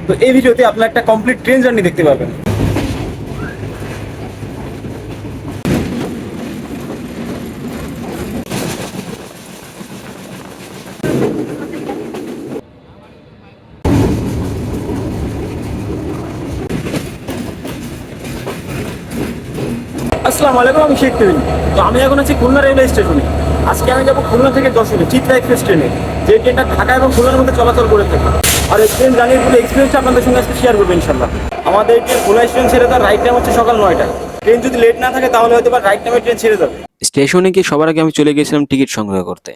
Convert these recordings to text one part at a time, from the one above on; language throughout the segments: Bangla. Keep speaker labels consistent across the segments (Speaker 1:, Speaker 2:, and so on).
Speaker 1: তো এই ভিডিওতে আপনার একটা কমপ্লিট ট্রেন জার্নি দেখতে পাবেন। আসসালামু আলাইকুম, আমি শেখ তুহিন। তো আমি এখন আছি খুলনা রেলওয়ে স্টেশনে। আজকে আমি যাবো খুলনা থেকে যশোরে চিত্রা এক্সপ্রেস ট্রেনে, যে ট্রেনটা ঢাকা এবং খুলনার মধ্যে চলাচল করে থাকে। আর এই ট্রেন জার্নির পুরো এক্সপিরিয়েন্সটা আপনাদের সঙ্গে আজকে শেয়ার করবো ইনশাল্লাহ। আমাদের এই ট্রেন খুলনা স্টেশন ছেড়ে তার রাইট টাইম হচ্ছে সকাল 9টায়। ট্রেন যদি লেট না থাকে তাহলে হয়তো বা রাইট টাইমে ট্রেন ছেড়ে যাবে।
Speaker 2: স্টেশনে গিয়ে সবার আগে আমি চলে গেছিলাম টিকিট সংগ্রহ করতে।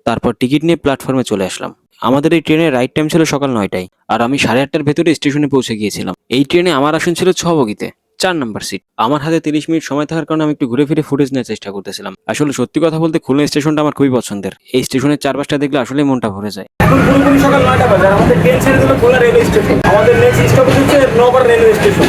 Speaker 2: তারপর টিকিট নিয়ে প্ল্যাটফর্মে চলে আসলাম। আমাদের এই ট্রেনের রাইট টাইম ছিল সকাল 9টায়, আর আমি 8:30টার ভেতরে স্টেশনে পৌঁছে গিয়েছিলাম। এই ট্রেনে আমার আসন ছিল 6 বগিতে, 4 নাম্বার সিট। আমার হাতে 30 মিনিট সময় থাকার কারণে আমি একটু ঘুরে ফিরে ফুটেজ নেওয়ার চেষ্টা করতেছিলাম। আসলে সত্যি কথা বলতে খুলনা স্টেশনটা আমার খুবই পছন্দের। এই স্টেশনের চারপাশটা দেখলে আসলেই মনটা ভরে যায়।
Speaker 1: এখন পুরোপুরি সকাল 9টা বাজে, আর আমাদের ট্রেন ছেড়ে দিল খুলনা রেলওয়ে স্টেশন। আমাদের নেক্সট স্টপ হচ্ছে Naopara railway station.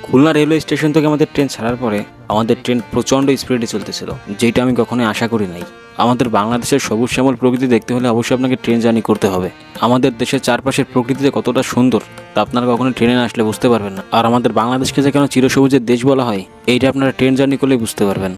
Speaker 2: Khulna railway station থেকে আমাদের ট্রেন ছাড়ার পরে আমাদের ট্রেন প্রচণ্ড স্পিডে চলতেছিল, যেটা আমি কখনোই আশা করি নাই। আমাদের বাংলাদেশের সবুজ শ্যামল প্রকৃতি দেখতে হলে অবশ্যই আপনাকে ট্রেন জার্নি করতে হবে। আমাদের দেশের চারপাশের প্রকৃতিতে কতটা সুন্দর তা আপনারা কখনো ট্রেনে না আসলে বুঝতে পারবেন না। আর আমাদের বাংলাদেশকে যে কেন চিরসবুজের দেশ বলা হয়, এইটা আপনারা ট্রেন জার্নি করলেই বুঝতে পারবেন।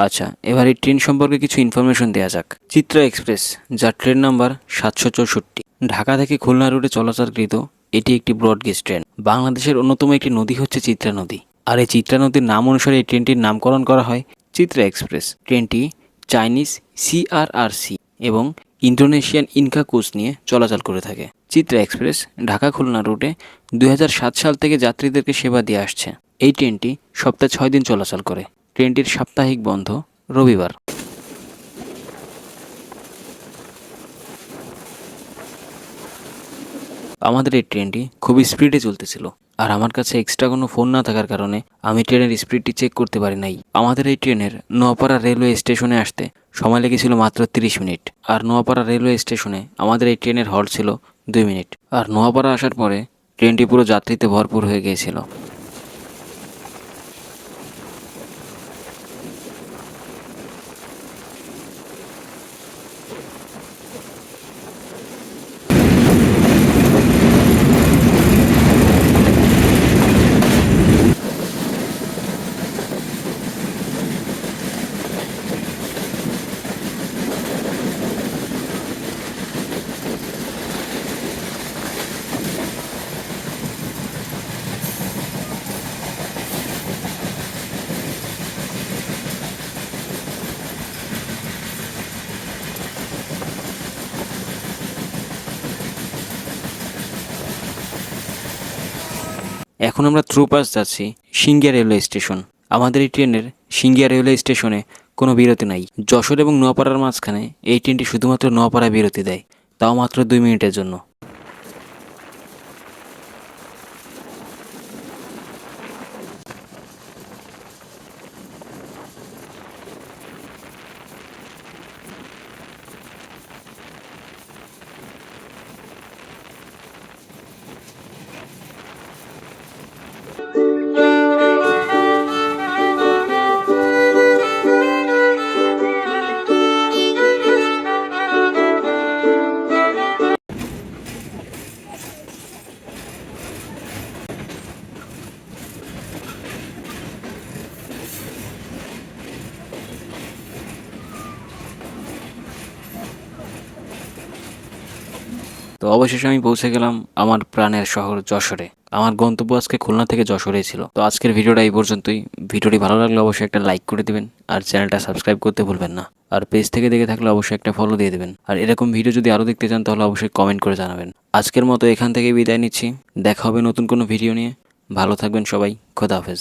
Speaker 2: আচ্ছা, এবার এই ট্রেন সম্পর্কে কিছু ইনফরমেশন দেওয়া যাক। চিত্রা এক্সপ্রেস, যার ট্রেন নাম্বার 764, ঢাকা থেকে খুলনা রুটে চলাচলকৃত এটি একটি ব্রডগেজ ট্রেন। বাংলাদেশের অন্যতম একটি নদী হচ্ছে চিত্রা নদী, আর এই চিত্রা নদীর নাম অনুসারে এই ট্রেনটির নামকরণ করা হয় চিত্রা এক্সপ্রেস। ট্রেনটি চাইনিজ CRRC এবং ইন্দোনেশিয়ান ইনকা কোচ নিয়ে চলাচল করে থাকে। চিত্রা এক্সপ্রেস ঢাকা খুলনা রুটে 2007 সাল থেকে যাত্রীদেরকে সেবা দিয়ে আসছে। এই ট্রেনটি সপ্তাহে 6 দিন চলাচল করে। ট্রেনটির সাপ্তাহিক বন্ধ রবিবার। আমাদের এই ট্রেনটি খুবই স্পিডে চলতেছিল, আর আমার কাছে এক্সট্রা কোনো ফোন না থাকার কারণে আমি ট্রেনের স্পিডটি চেক করতে পারি নাই। আমাদের এই ট্রেনের নোয়াপাড়া রেলওয়ে স্টেশনে আসতে সময় লেগেছিল মাত্র 30 মিনিট, আর নোয়াপাড়া রেলওয়ে স্টেশনে আমাদের এই ট্রেনের হল্ট ছিল 2 মিনিট। আর নোয়াপাড়া আসার পরে ট্রেনটি পুরো যাত্রীতে ভরপুর হয়ে গিয়েছিল। এখন আমরা থ্রু পাস যাচ্ছি সিঙ্গিয়া রেলওয়ে স্টেশন। আমাদের এই ট্রেনের সিঙ্গিয়া রেলওয়ে স্টেশনে কোনো বিরতি নাই। যশোর এবং নোয়াপাড়ার মাঝখানে এই ট্রেনটি শুধুমাত্র নোয়াপাড়ায় বিরতি দেয়, তাও মাত্র 2 মিনিটের জন্য। তো অবশেষে আমি পৌঁছে গেলাম আমার প্রাণের শহর যশোরে। আমার গন্তব্য আজকে খুলনা থেকে যশোরেই ছিল। তো আজকের ভিডিওটা এই পর্যন্তই। ভিডিওটি ভালো লাগলে অবশ্যই একটা লাইক করে দিবেন, আর চ্যানেলটা সাবস্ক্রাইব করতে ভুলবেন না। আর পেজ থেকে দেখে থাকলে অবশ্যই একটা ফলো দিয়ে দেবেন। আর এরকম ভিডিও যদি আরও দেখতে চান তাহলে অবশ্যই কমেন্ট করে জানাবেন। আজকের মতো এখান থেকে বিদায় নিচ্ছি। দেখা হবে নতুন কোনো ভিডিও নিয়ে। ভালো থাকবেন সবাই। খোদা হাফেজ।